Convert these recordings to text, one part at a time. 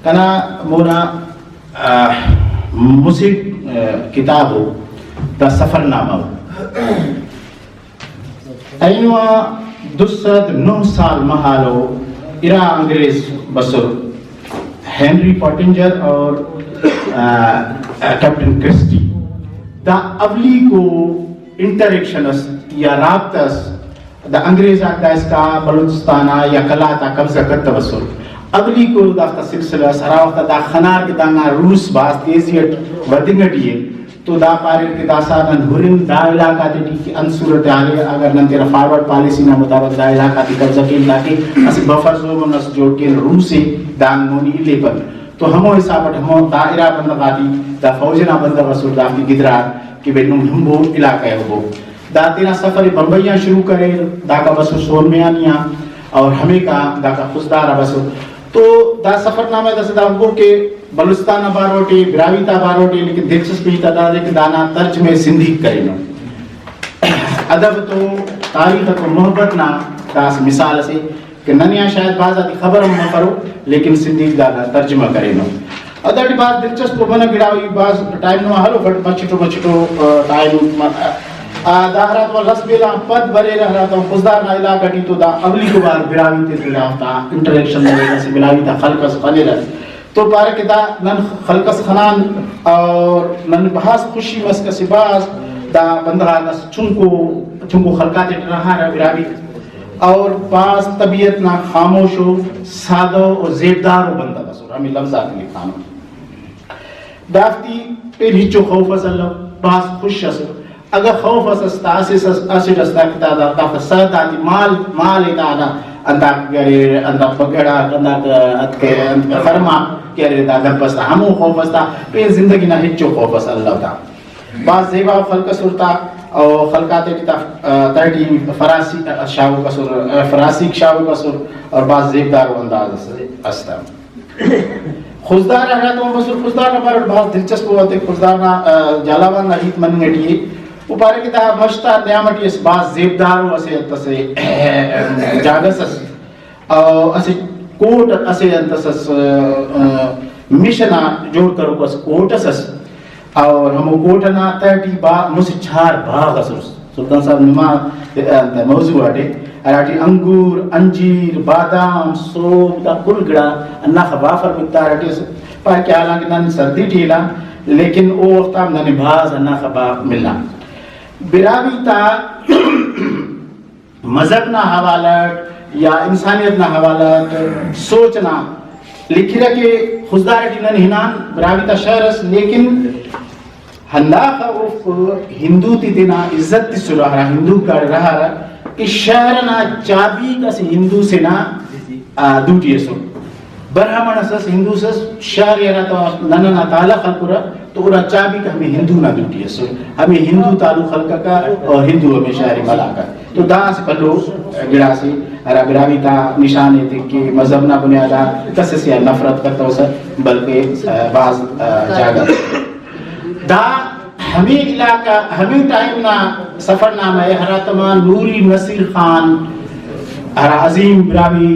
کنا مونا مسیح کتاب ہو دا سفر نامہ اینوا 209 سال محالو ایرا انگریز بسر ہینری پوٹنجر اور کیپٹن کرسٹی دا اولی کو انٹریکشن یا رابطس دا انگریز آتا اس کا بلوچستانہ یا کلاتا قبضہ کرتا بسر اولی کو دا سلسلہ سرا وقت دا خنار کے دانا روس باز تیزیت ودنگٹیے تو دا پارے کے دا سارن ہورن دا علاقہ تے کی انصورت آلے اگر نن تیرا فارورڈ پالیسی نہ مطابق دا علاقہ تے قبضہ کے علاقے اس بفر زون اس جو کہ روسے دان مونی لیبل تو ہمو حسابت ہمو دائرہ بندگاتی دا فوجنا بندگ رسول دا کی گدرار کہ بے نم ہمبو علاقہ ہو دا تیرا سفر بمبئیاں شروع کرے دا کا بسو سون میں آنیاں اور ہمیں کا دا کا خزدارہ بسو تو دا سفر نامہ دا صدا ہمو کہ بلوچستان باروٹی براویتا باروٹی لیکن دلچسپی تا دے کہ دانا ترجمے سندھی کرے نو ادب تو تاریخ تو محبت نہ دا مثال سے کہ ننیا شاید بعض آتی خبر ہم نہ کرو لیکن سندھی دا ترجمہ کرے نو ادب بعض دلچسپ بنا گراوی بعض ٹائم نو ہلو بٹ بچٹو ٹائم داہرات و لس بیلا پد برے رہا تا خزدار نہ علاقہ کی تو دا اولی کو بار براوی تے دلاتا انٹریکشن دے سے بلاوی تا خلقس خنے رہ تو پارے کہ دا نن خلقس خنان اور نن بحث خوشی مسک سے باز دا بندہ نس چنکو خلقات رہا رہ براوی اور باز طبیعت نہ خاموش ہو سادہ و زیبدار و بندہ بسور ہمیں لفظات لکھانا دافتی پھر ہیچو خوف از اللہ باز خوش اثر اگر خوف اسستا اسید استا کتا دا تا فساد آتی مال اتانا انتا گرے انتا پگڑا انتا خرما کرے دا دپستا ہمو خوف استا پہ زندگی نہ ہچو خوف اس اللہ تا بعض زیبا خلق سرتا اور خلقات کتا 30 فراسی شاو کسر فراسی شاو کسر اور بعض زیبدار و انداز استا خزدار رہا تو بسر خزدار نہ بارد بہت دلچسپ ہوتے خزدار نہ جالاوان نہ ہیت من گٹیے وہ پارے کہ دا مشتا نیامتی اس باز زیبدارو اسے انتسے جاگس اسے کوٹ اسے انتسس مشنا جوڑ کرو کس کوٹ اسس اور ہمو کوٹنا 30 باغ مسے 4 باغ اسس سلطان صاحب نما موضوع آٹے اراٹی انگور انجیر بادام سوب دا کل گڑا انہ خبافر مقدار آٹے پاہ کیا حالانکہ نن سردی ٹھیلا لیکن او وقتا نن بھاز انہ خباف ملنا براوی تا مذہب نہ حوالت یا انسانیت نہ حوالت سوچنا لکھی رہا کہ خزدار ٹینن ہنان براوی تا شہرس لیکن ہنداخ اوف ہندو تی دینا عزت تی سلوہ رہا ہندو کر رہا رہا کہ شہرنا چابی کسی ہندو سے نا دوٹی سو برہمن اساس ہندو سس شہر یرا تو نننا تعالی خلق رہا تو انہا چابی کہ ہمیں ہندو نہ دوٹی ہے ہمیں ہندو تعلق خلق کا اور ہندو ہمیں شہری ملا کا تو دا سے پلو گڑا سے ہرا براوی تا نشانے تھے کہ مذہب نہ بنیادا تسسیہ نفرت کرتا ہو سر بلکہ بعض جاگا دا ہمیں علاقہ ہمیں ٹائم نہ سفر نامہ ہے ہرا تمام نوری نصیر خان ہر عظیم براوی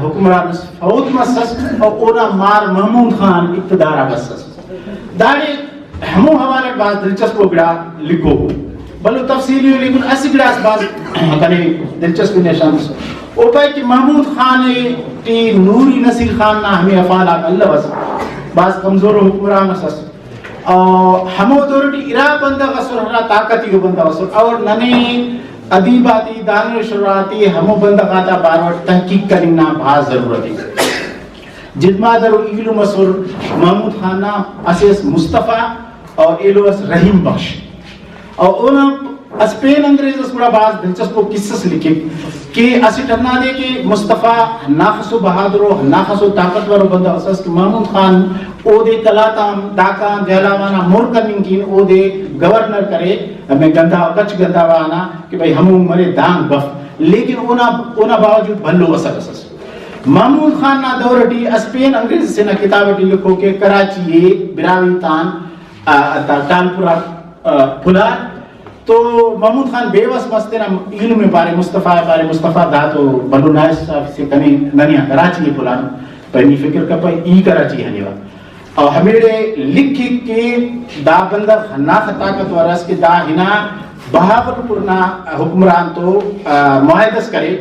حکمران فوت مسس اور اونا مار محمود خان اقتدارہ بسس دارے ہمو حوالے بعض دلچسپ گڑا لکھو بلو تفصیلی لیکن اسی گڑا اس بعض کنے دلچسپ نشان سو او پائی کہ محمود خان تی نوری نصیر خان نا ہمیں افعالات اللہ بس بعض کمزور حکمران اسس اور ہمو دورٹی ارا بندہ غصر ہرا طاقتی کو بندہ غصر اور ننے ادیباتی دانش شراتی ہمو بندہ قاتا باروٹ تحقیق کرنا بہت ضرورت ہے جد مادر ایلو مسور محمود خانہ اسیس مصطفیٰ اور ایلو اس رحیم بخش اور اونا اسپین انگریز اس بڑا باز دلچسپ کو قصص لکھے کہ اسی ٹھنا دے کہ مصطفیٰ ناخص و بہادر و ناخص و طاقتور بندہ اساس کہ محمود خان او دے کلاتام داکان جہلاوانا مورکنن کین او دے گورنر کرے ہمیں گندہ کچھ گندہ وانا کہ بھئی ہموں مرے دان بف لیکن اونا باوجود بھلو اسک اساس محمود خان نا دورٹی اسپین انگریز سے نا کتابٹی لکھو کہ کراچی براوی تان تانپورا پھلا تو محمود خان بے وس مستے نا علم پارے مصطفیٰ دا تو بلو نائس سے کنی ننیا کراچی پھلا پہنی فکر کا پہ ای کراچی ہنیوا اور ہمیرے لکھی کے دا بندر ہنا طاقت ورس کے دا ہنا بہاول پورنا حکمران تو معاہدس کرے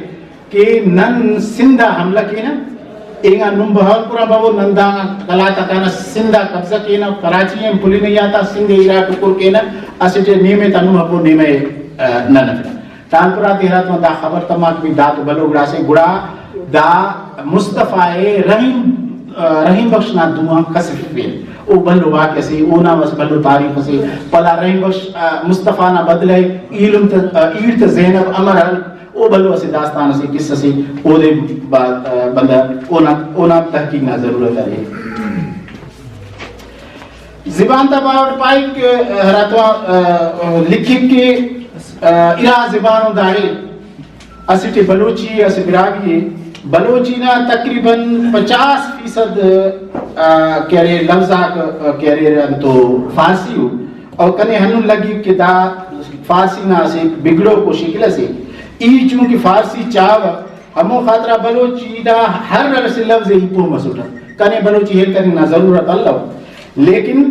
کہ نن سندھا حملہ کی نا اینگا نم بہاول پورا بابو نندا کلا تکانا سندھا قبضہ کی نا کراچی ہم پولی نہیں آتا سندھ عراق کو کے نا اسے نیمے تنو ہپو نیمے ننفر تانپورا دیرات میں دا خبر تماک بھی دا تو بلو گڑا سے گڑا دا مصطفیٰ رحیم بخشنا دعا کسف بین او بلو واقع سے اونا وس بلو تاریخ سے پلا رحیم بخش مصطفیٰ نا بدلے ایرت زینب امر او بلو سے داستان سے قصہ سے او دے بندہ اونا تحقیق نا ضرورت ہے زبان تا باور پائی کہ راتوا لکھی کے ارا زبانوں داڑے اسٹی بلوچی اس براگی بلوچی نا تقریباً 50% کہہ رہے لفظہ کہہ رہے تو فارسی ہو اور کنے ہنوں لگی کہ دا فارسی نا سے بگڑو کو شکل سے ای چونکہ فارسی چاو ہمو خاطرہ بلوچی دا ہر رس لفظ ہی پو مسوٹا کنے بلوچی ہر کرنے نا ضرورت اللہ لیکن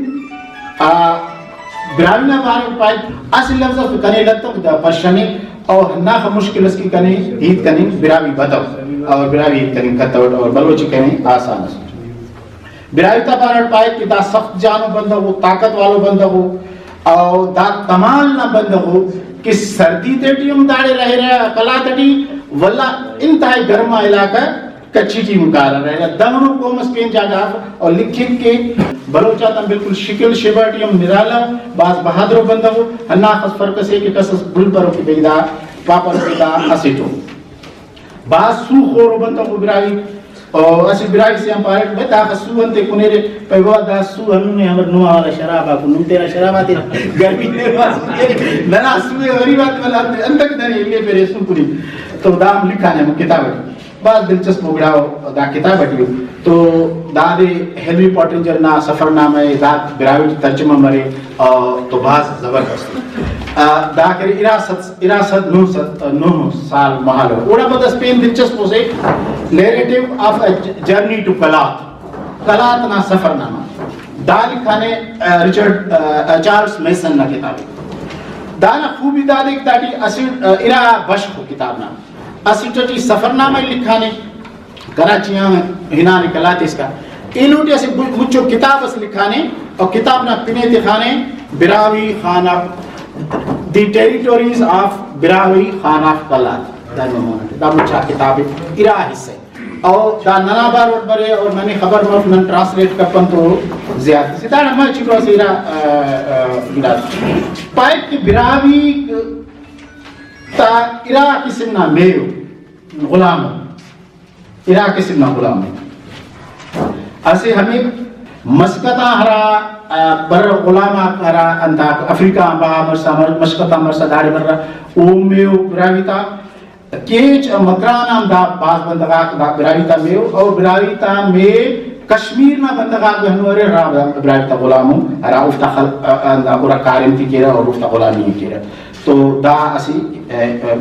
براوینا بارے پائی اصل لفظ کنے لگتا دا پرشمی اور ناخ مشکل اس کی کنے ہیت کنے براوی بتاو اور براوی ہیت کنے کتاوٹ اور بلوچی کنے آسان اس براوی تا بارے پائی کہ دا سخت جانو بندہ ہو طاقت والو بندہ ہو اور دا تمال نہ بندہ ہو کہ سردی تیٹی ہم داڑے رہے رہے کلا تیٹی واللہ انتہائی گرما علاقہ کچھی کی مکارا رہے رہے دمنو کو مسپین جاگا اور لکھی کے بلوچا تم بالکل شکل شیباٹی ہم نرالا باز بہادرو بندہ ہو ہننا خس فرق سے کہ کسس بل پرو کی بیدہ پاپا بیدہ اسیٹو باز سو خورو بندہ ہو برائی اور اسی برائی سے ہم پارے بیتا خسو انتے کنیرے پیگوا دا سو ہنو نے ہمر نوہ والا شرابا کنو تیرا شرابا تیرا گرمی نے باز ننا سوئے غریبات والا اندک داری لے پیرے سن کنی تو دا ہم لکھانے ہم کتاب ہے بعض دلچسپ پروگراو دا کتاب ہٹیو تو دا دے ہیلوی پوٹنجر نا سفر نام ہے دا براوی ترجمہ مرے تو بعض زبردست دا کرے اراست 9 سال محال ہو اوڑا بدا سپین دلچسپ ہو سے narrative of journey to Kalat نا سفر نامہ دا لکھانے ریچرڈ چارلس میسن نا کتاب دا نا خوبی دا دیکھ تاٹی اصل ارا بشق ہو کتاب نام اسیٹی سفر نامہ لکھانے کراچیاں ہنانے کلات اس کا انوٹی اسے مچو کتاب اس لکھانے اور کتاب نا پنے تخانے براوی خانہ دی ٹیریٹوریز آف براوی خانہ کلات دا مچا کتاب ارا حصے اور دا ننا بار وٹ برے اور میں نے خبر مف نن ٹرانسلیٹ کرپن تو زیادہ سے دا نمہ چکو سے ارا پائپ کی براوی تا ارا کسم نا میو غلام ارا کسم نا غلام اسے ہمیں مسکتا ہرا بر غلامہ ہرا انتا افریقہ با مرسا مسکتا مرسا داری بر او میو براویتا کیچ مکرانا دا باز بندگاک دا براویتا میو اور براویتا میں کشمیر نا بندگاک بہنوارے را براویتا غلامو ہرا افتا خل کارم تھی کیرا اور افتا غلامی کیرا تو دا اسی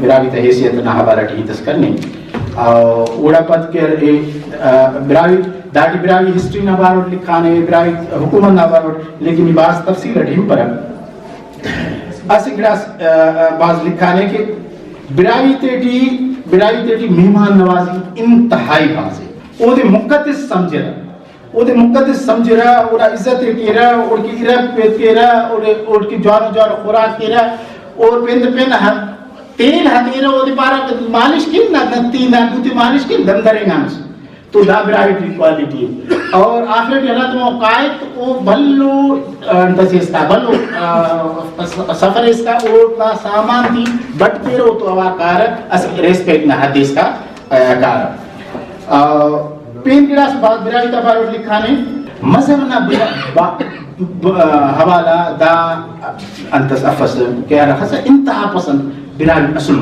براوی تا حیثیت نہ حبارت ہی تس کرنے اوڑا پت کے براوی داٹی براوی ہسٹری نہ باروٹ لکھانے براوی حکومت نہ باروٹ لیکن باز تفصیل اٹھیم پر اسی گلاس باز لکھانے کے براوی تیٹی مہمان نوازی انتہائی باز ہے او دے مقدس سمجھ رہا اوڑا عزت کیرا اوڑ کی عرب پیت کیرا اوڑ کی جوان خوراک کیرا اور پین تیل ہتیرا وہ دی پارا مالش کی نہ تین دوتی مالش کی دندرے گانس تو دا براوی کی کوالٹی اور آخر کے حالات میں قائد او بھلو انتسیستا بھلو سفر اس کا اوٹنا سامان تھی بٹ تیرو تو آوار کار اس ریسپیکٹ نہ حدیث کا کار پین گلاس بعد براوی تا باروٹ لکھانے مذہب نہ حوالہ دا انتس افس کہہ رہا ہے انتہا پسند براوی اصل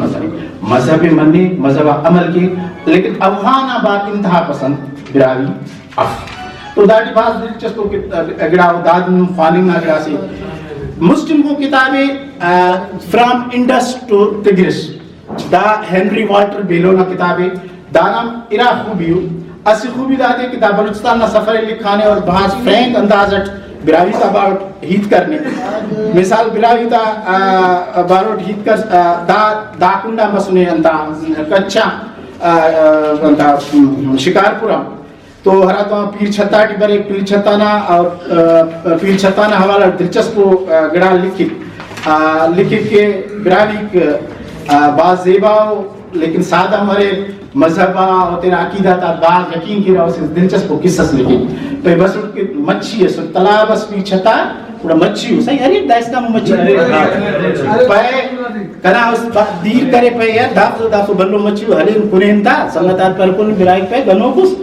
مذہب منی مذہب عمل کی لیکن افغان آباد انتہا پسند براوی اف تو داڑی باز دلچسپ اگڑاو دادن فالنگ اگڑا سے مسلم کو کتابیں فرام انڈس ٹو ٹگرس دا ہنری والٹر بیلو نا کتابیں دانام ارا خوبیو اسی خوبی داتے کہ دا بلوچستان نا سفر لکھانے اور بہت فرینک اندازت براوی تا باروٹ ہیت کرنے مثال براوی تا باروٹ ہیت کر دا کنڈا مسنے انتا کچھا انتا شکار پورا تو ہرا تو پیر چھتا ٹی بر ایک پیر چھتانا اور پیر چھتانا حوالہ دلچسپ گڑا لکھت کے براوی بعض زیباؤ لیکن سادہ ہمارے مذہبہ اور تیرا عقیدہ تا بعض یقین کی رہا سے دلچسپ قصص لکھی پہ بس ان کے مچھی ہے سن تلا بس پیر چھتا پورا مچھی ہو صحیح ارے دائس کا مچھی پہ کنا اس دیر کرے پہ یا دافو بلو مچھی ہو حلیم کنین تا سنگتات پر کن برائی پہ گنو کس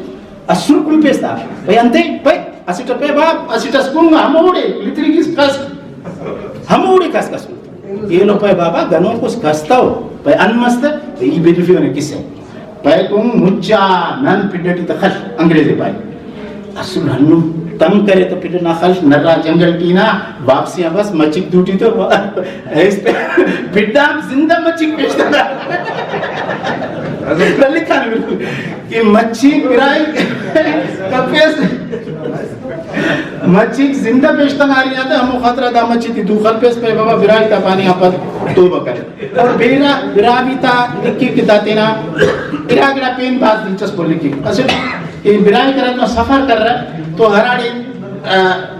اسر کل پیستا پہ انتے پہ اسیٹا پہ باپ اسیٹا سکونگا ہموڑے لتری کس کس ہموڑے کس کس یہ لو پہ بابا گنو کس کستا ہو پہ انمست پہ یہ بیدفی ہونے کس ہے پہ کن مجھا نن پڑھتی تا خلش انگریزی پائے اسر ہنو تم کرے تو پھر نہ خلش نرا جنگل ٹینا واپسیاں بس مچک دوٹی تو پھر زندہ مچک پیشتا لکھا نہیں بالکل کہ مچک برائی کپیس مچک زندہ پیشتا آ رہی آتا ہمو خطرہ دا مچی تھی دو خل پیس پہ بابا برائی تا پانی آپ توبہ کرے اور براوی تا لکھی کتاتے نا گڑا پین بات دلچسپ لکھی اصل کہ برائی کرا تو سفر کر رہا تو ہراڑی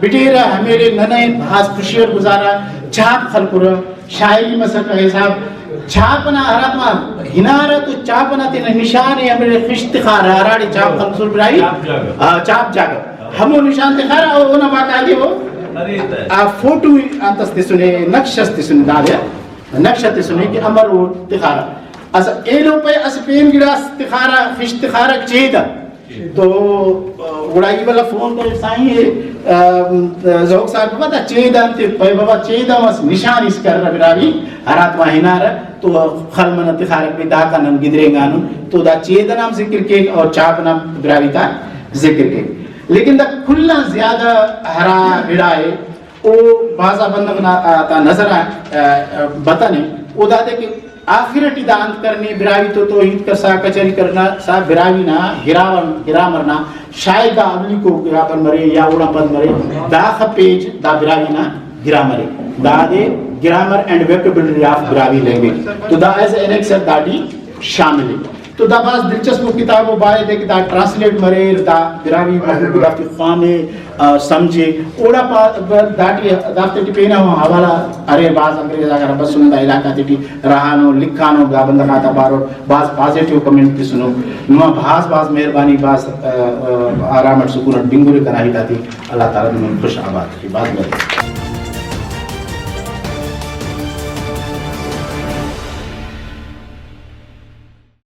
بٹیرہ ہمیرے ننے بھاس خوشی اور گزارا چاپ خلقورا شاعری مسئلہ کا حساب چاپنا ہرات ماں ہنارا تو چاپنا تینا نشان ہے ہمیرے خشتخار ہراڑی چاپ خلقور برائی چاپ جاگا ہمو نشان تخارا ہونا باقا آگے وہ فوٹو انتس تسنے نقشس تسنے دادیا نقشہ تسنے کہ امر وہ تخارا اس ایلو پہ اس پین گڑا تخارا خشتخارا چیدہ تو گڑائی والا فون کرے سائیں زوک صاحب کو پتا چیدہ انتے پہ بابا چیدہ مس نشان اس کر رہا براوی حرات واہینا رہا تو خلمن انتخارک پہ داکا نم گدرے گانو تو دا چیدہ نام ذکر کے اور چاپ نام براوی تا ذکر کے لیکن دا کھلنا زیادہ ہرا بڑائے او بازا بندگنا تا نظر بتانے او دا دے کہ آخرتی دانت کرنے براوی تو توحید کر سا کچری کرنا سا براوی نا گرامرنا شاید دا عملی کو گرامر مرے یا اوڑا پد مرے دا خپیج دا براوی نا گرامرے دا دے grammar and vocabulary of Brahui language تو دا ایز این ایکسر دا ڈی شامل ہے تو دا باز دلچسپ کتابوں بارے دے کہ دا ٹرانسلیٹ مرے دا براوی محبوب دا کی خوانے سمجھے اوڑا دافتے ٹی پینا ہوا حوالہ ارے باز انگریز اگر بس سنو دا علاقہ تی رہانو لکھانو دا بندہ خاتا بارو باز پازیٹیو کمنٹ تی سنو نما باز مہربانی باز آرامت سکونت بنگوری کناہی دا تی اللہ تعالیٰ نے خوش آباد کی باز میں